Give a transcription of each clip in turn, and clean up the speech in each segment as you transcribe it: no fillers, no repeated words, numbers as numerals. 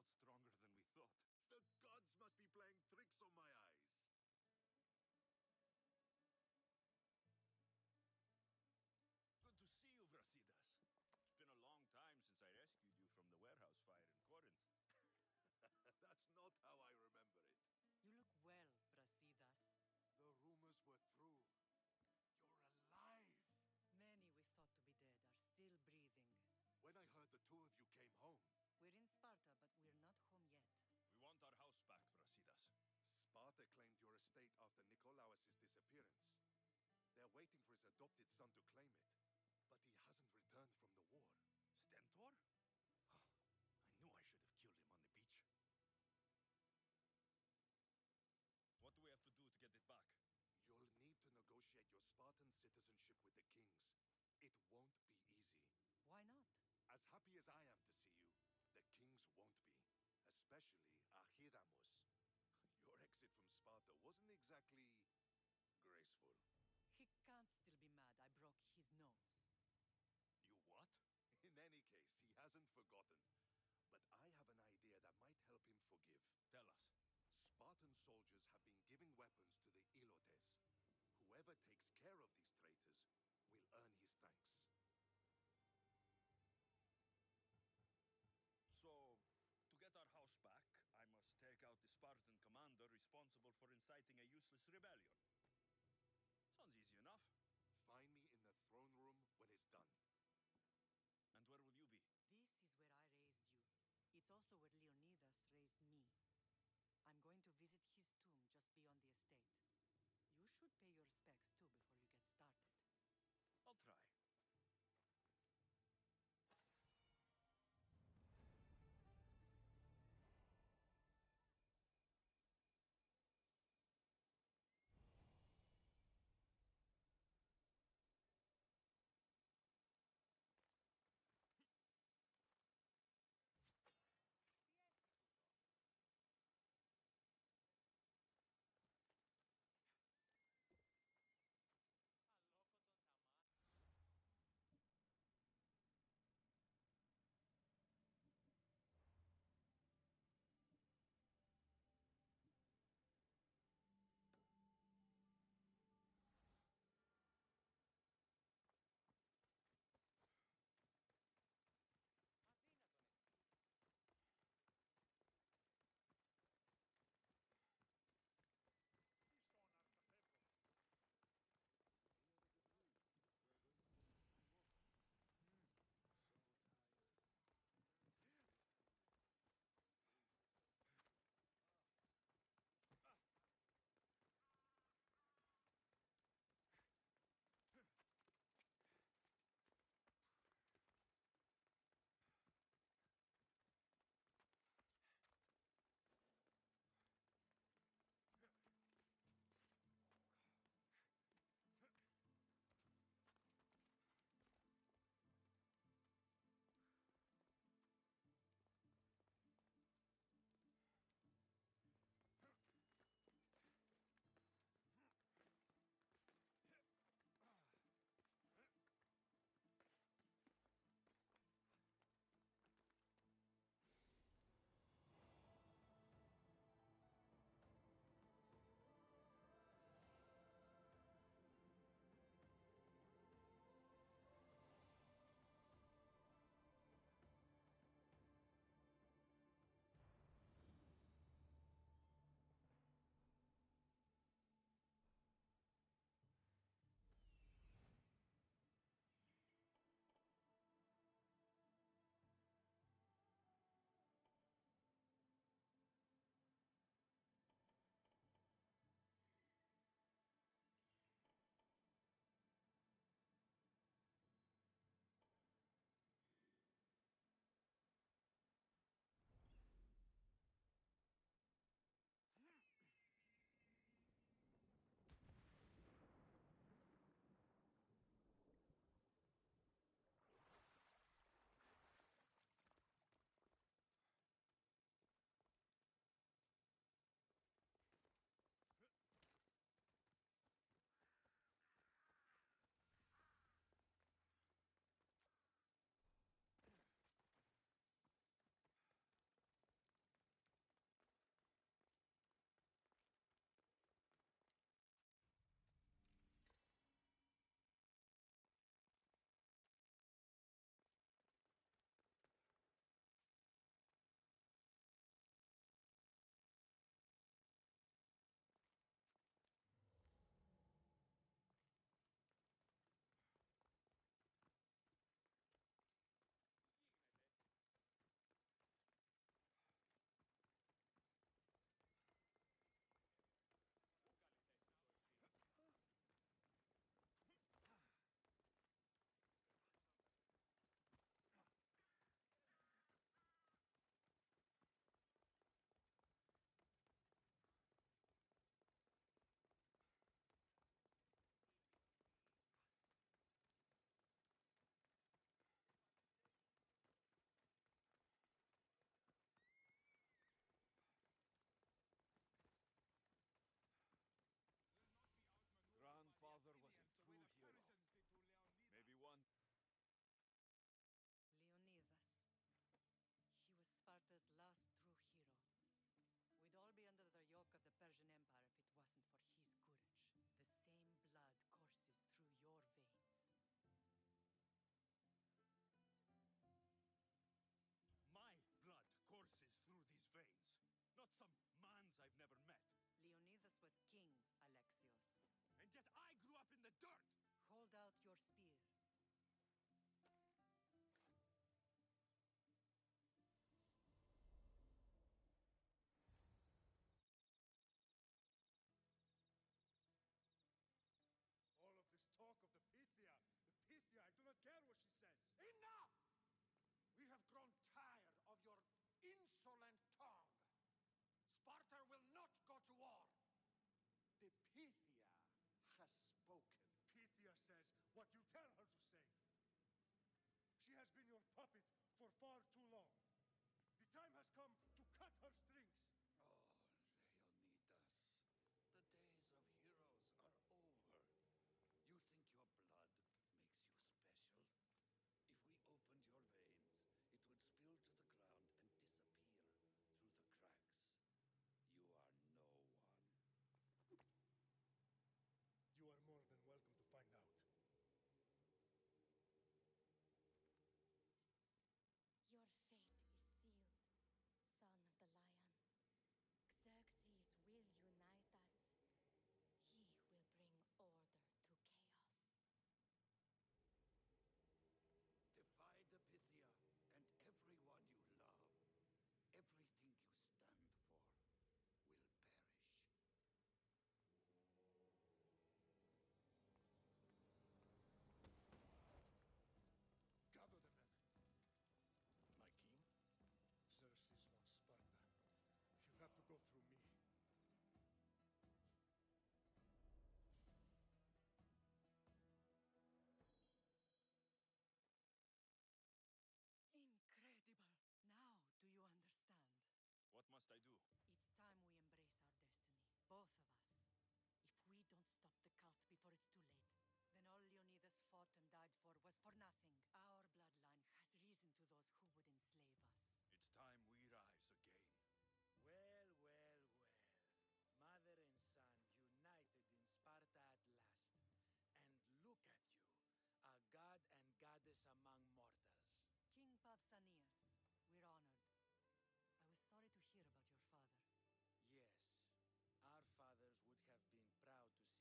out stronger than we thought. The gods must be playing tricks on my eyes. Good to see you, Brasidas. It's been a long time since I rescued you from the warehouse fire in Corinth. That's not how I remember it. You look well, Brasidas. The rumors were true. You're alive! Many we thought to be dead are still breathing. When I heard the two of you came home... We're in Sparta, but we're not home yet. We want our house back, Brasidas. Sparta claimed your estate after Nikolaos' disappearance. They're waiting for his adopted son to claim it. But he hasn't returned from the war. Stentor? I knew I should have killed him on the beach. What do we have to do to get it back? You'll need to negotiate your Spartan citizenship with the kings. It won't be easy. Why not? As happy as I am to see you, the kings won't be. Especially Archidamos. Your exit from Sparta wasn't exactly... graceful. He can't still be mad I broke his nose. You what? In any case, he hasn't forgotten. But I have an idea that might help him forgive. Tell us. Spartan soldiers have been giving weapons to the Ilotes. Whoever takes care of these traitors will earn his thanks. So, to get our house back, I must take out the Spartan commander responsible for inciting a useless rebellion. Sounds easy enough. Find me in the throne room when it's done. And where will you be? This is where I raised you. It's also where Leonidas raised me. I'm going to visit his tomb just beyond the estate. You should pay your respects too before you get started. I'll try. care what she says. Enough! We have grown tired of your insolent tongue. Sparta will not go to war. The Pythia has spoken. Pythia says what you tell her to say. She has been your puppet for far too long. The time has come to cut her strings. Oh, Leonidas, the days of heroes are over. You think your blood makes you special? If we opened your veins, it would spill to the ground and disappear through the cracks. You are no one. You are more than welcome to find out. Your fate is sealed, son of the lion. Xerxes will unite us. He will bring order to chaos. Divide the Pythia and everyone you love. Everything you stand for will perish. Gather the men. My king? Xerxes wants Sparta. You'll have to go through me. Incredible! Now, do you understand? What must I do? It's time we embrace our destiny. Both of us. If we don't stop the cult before it's too late, then all Leonidas fought and died for was for nothing. Our bloodline has reason to those who would enslave us. It's time we rise again. Well, well, well. Mother and son united in Sparta at last. And look at you, a god and goddess among mortals. King Pausanias, we're honored. I was sorry to hear about your father. Yes, our fathers would have been proud to see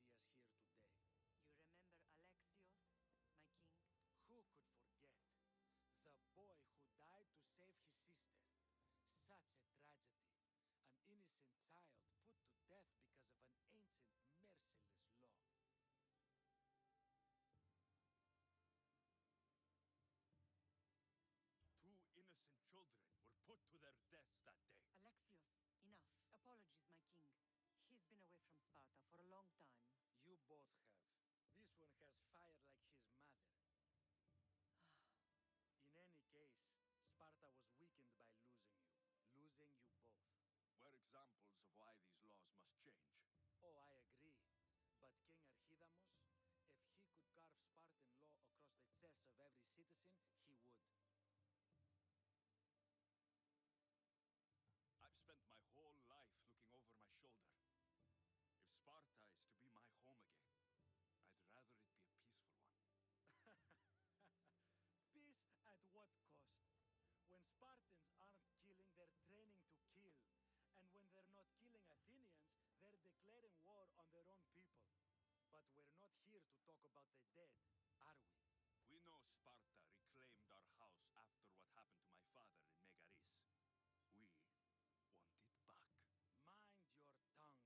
us here today. You remember Alexios, my king? Who could forget? The boy who died to save his sister. Such a tragedy. An innocent child put to death because of an ancient, merciless law. Two innocent children were put to their deaths that day. Alexios, enough. Apologies, my king. He's been away from Sparta for a long time. You both have. This one has fire like his mother. In any case, Sparta was weakened by losing you. Losing you both. We're examples of why these laws must change. Oh, I agree. But King Archidamos, if he could carve Spartan law across the chests of every citizen, he would. I've spent my whole life looking over my shoulder. If Sparta is to be my home again, I'd rather it be a peaceful one. Peace at what cost? When Spartans aren't killing, they're training to kill. And when they're not killing Athenians, they're declaring war on their own people. But we're not here to talk about the dead, are we? We know Sparta reclaimed our house after what happened to my father in Megaris. We want it back. Mind your tongue, child.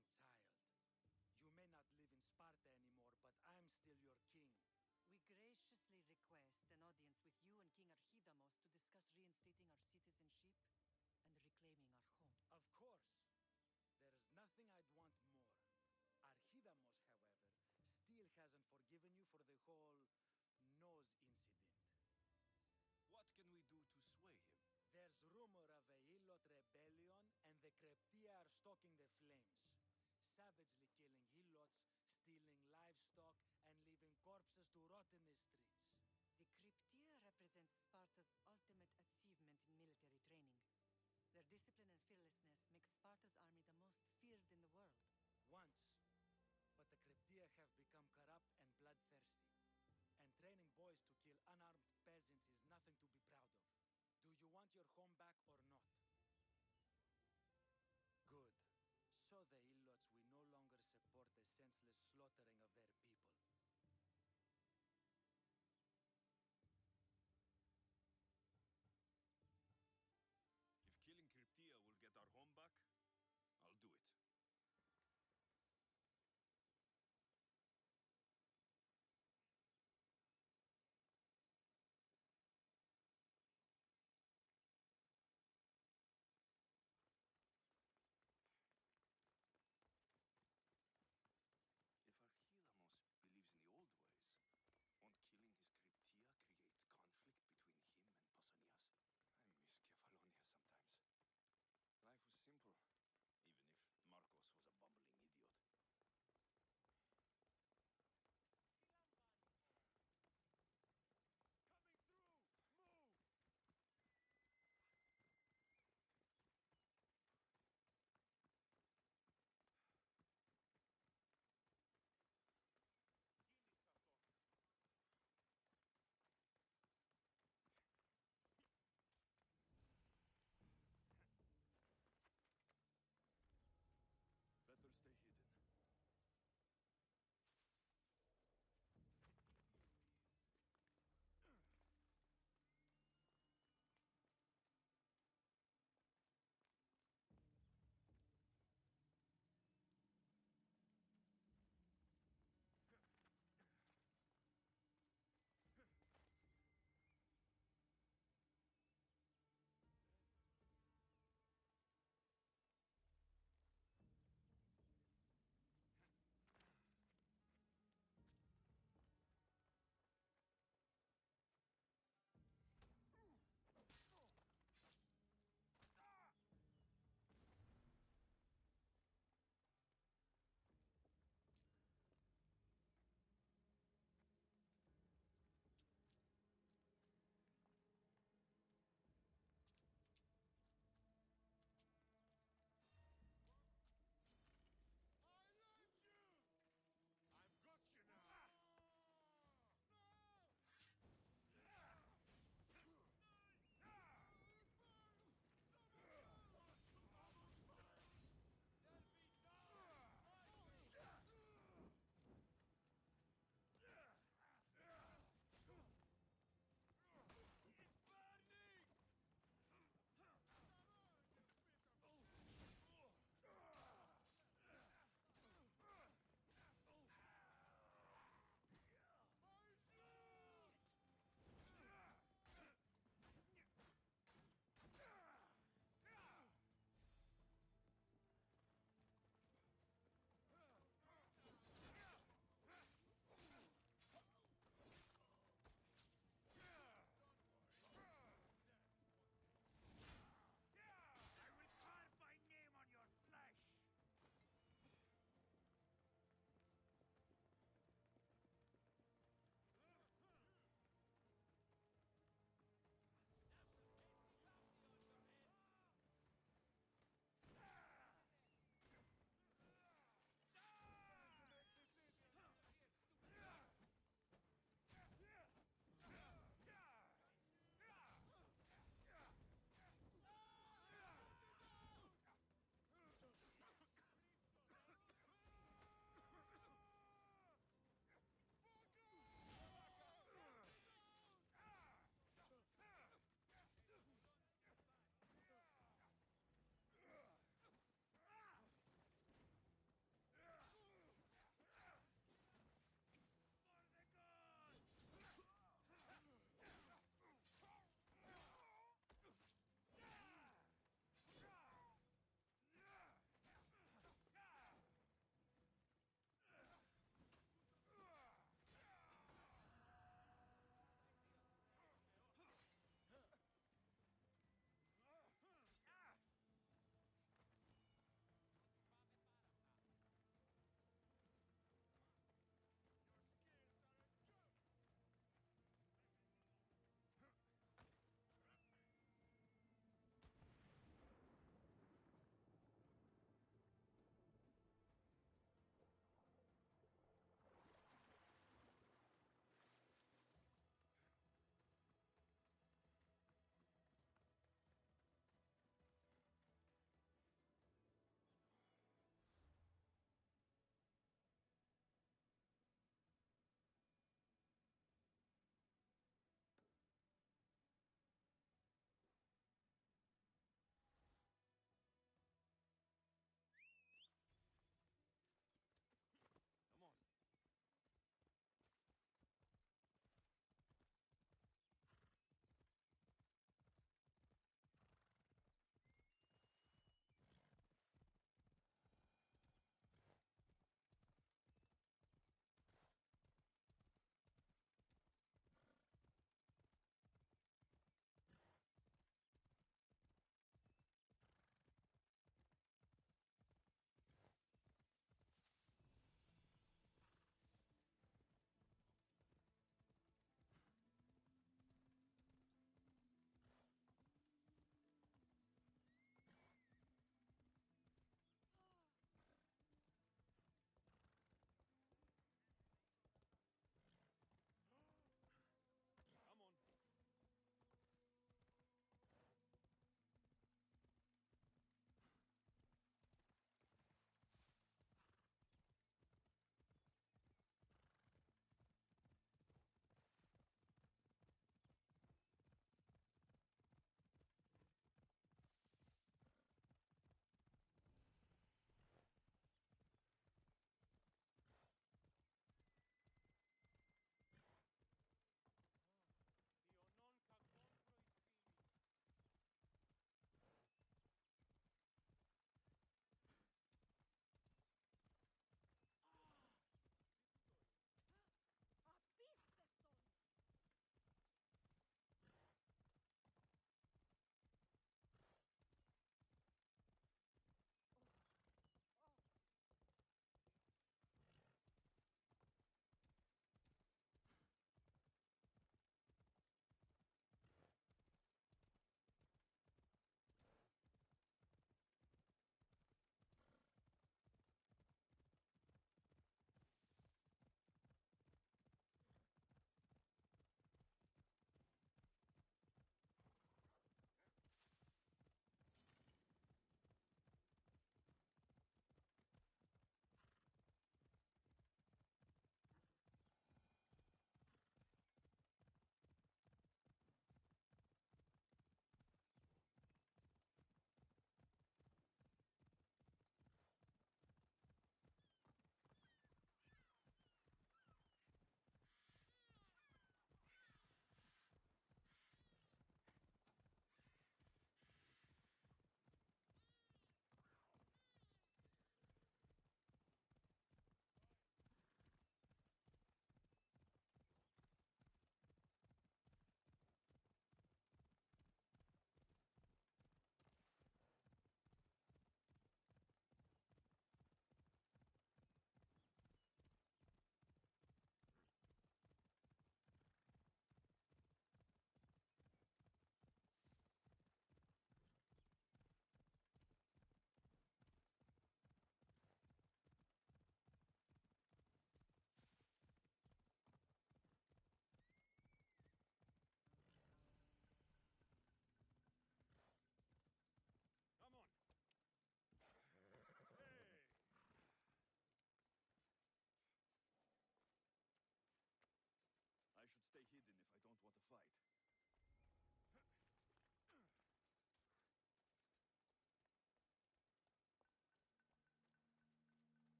You may not live in Sparta anymore, but I'm still your king. We graciously request an audience with you and King Archidamos to discuss reinstating our citizenship and reclaiming our home. Of course. There's nothing I'd want more. Archidamos, however, still hasn't forgiven you for the whole nose incident. What can we do to sway him? There's rumor of a Hilot rebellion, and the Kryptia are stoking the flames. Savagely killing Hilots, stealing livestock, and leaving corpses to rot in the streets. The Kryptia represents Sparta's ultimate achievement in military training. Their discipline and fearlessness make Sparta's army the most feared in the world. Once. But the Kryptia have become corrupt and bloodthirsty. And training boys to kill unarmed peasants is nothing to be proud of. Do you want your home back or not? Good. So the Ilots will no longer support the senseless slaughtering of their people.